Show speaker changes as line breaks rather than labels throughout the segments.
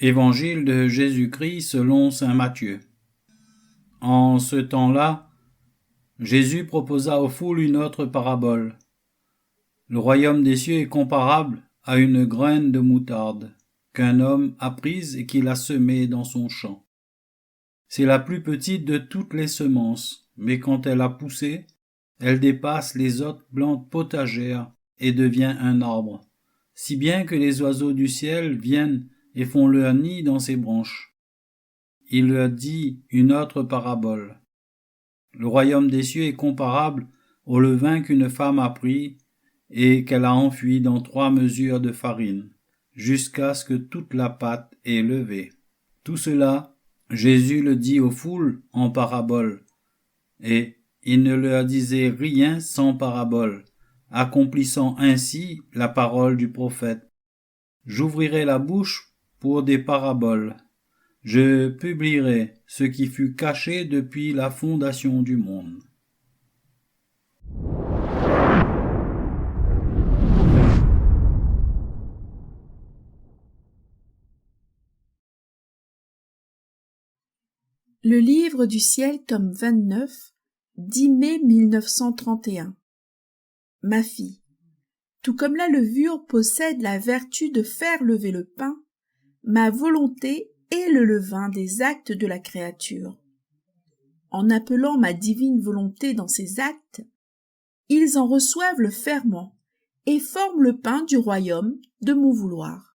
Évangile de Jésus-Christ selon saint Matthieu. En ce temps-là, Jésus proposa aux foules une autre parabole. Le royaume des cieux est comparable à une graine de moutarde qu'un homme a prise et qu'il a semée dans son champ. C'est la plus petite de toutes les semences, mais quand elle a poussé, elle dépasse les autres plantes potagères et devient un arbre, si bien que les oiseaux du ciel viennent et font leur nid dans ses branches. Il leur dit une autre parabole. Le royaume des cieux est comparable au levain qu'une femme a pris et qu'elle a enfui dans 3 mesures de farine, jusqu'à ce que toute la pâte ait levé. Tout cela, Jésus le dit aux foules en parabole, et il ne leur disait rien sans parabole, accomplissant ainsi la parole du prophète. J'ouvrirai la bouche pour des paraboles. Je publierai ce qui fut caché depuis la fondation du monde.
Le livre du ciel, tome 29, 10 mai 1931. Ma fille, tout comme la levure possède la vertu de faire lever le pain, ma volonté est le levain des actes de la créature. En appelant ma divine volonté dans ces actes, ils en reçoivent le ferment et forment le pain du royaume de mon vouloir.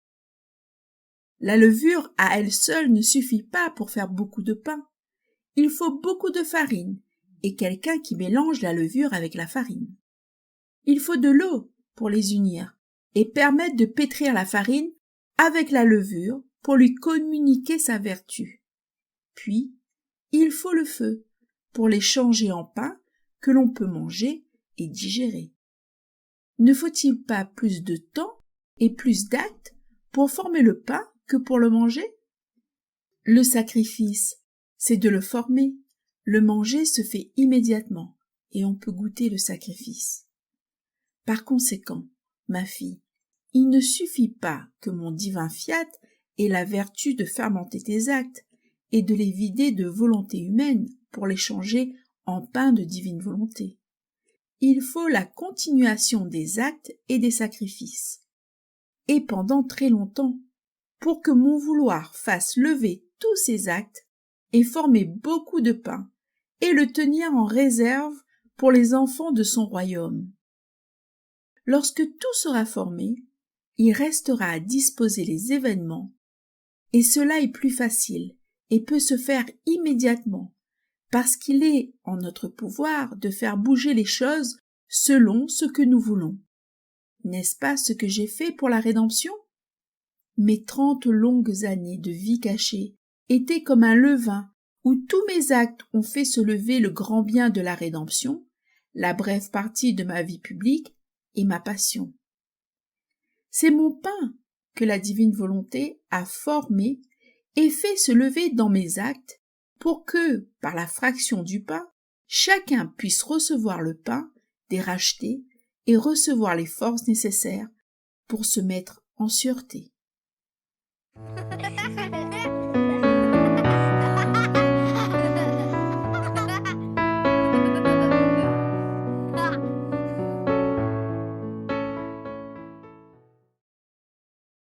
La levure à elle seule ne suffit pas pour faire beaucoup de pain. Il faut beaucoup de farine et quelqu'un qui mélange la levure avec la farine. Il faut de l'eau pour les unir et permettre de pétrir la farine avec la levure pour lui communiquer sa vertu. Puis, il faut le feu pour les changer en pain que l'on peut manger et digérer. Ne faut-il pas plus de temps et plus d'actes pour former le pain que pour le manger? Le sacrifice, c'est de le former. Le manger se fait immédiatement et on peut goûter le sacrifice. Par conséquent, ma fille, il ne suffit pas que mon divin fiat ait la vertu de fermenter tes actes et de les vider de volonté humaine pour les changer en pain de divine volonté. Il faut la continuation des actes et des sacrifices. Et pendant très longtemps, pour que mon vouloir fasse lever tous ces actes et former beaucoup de pain et le tenir en réserve pour les enfants de son royaume. Lorsque tout sera formé, il restera à disposer les événements, et cela est plus facile et peut se faire immédiatement, parce qu'il est en notre pouvoir de faire bouger les choses selon ce que nous voulons. N'est-ce pas ce que j'ai fait pour la rédemption? Mes 30 longues années de vie cachée étaient comme un levain où tous mes actes ont fait se lever le grand bien de la rédemption, la brève partie de ma vie publique et ma passion. C'est mon pain que la divine volonté a formé et fait se lever dans mes actes pour que, par la fraction du pain, chacun puisse recevoir le pain des rachetés et recevoir les forces nécessaires pour se mettre en sûreté.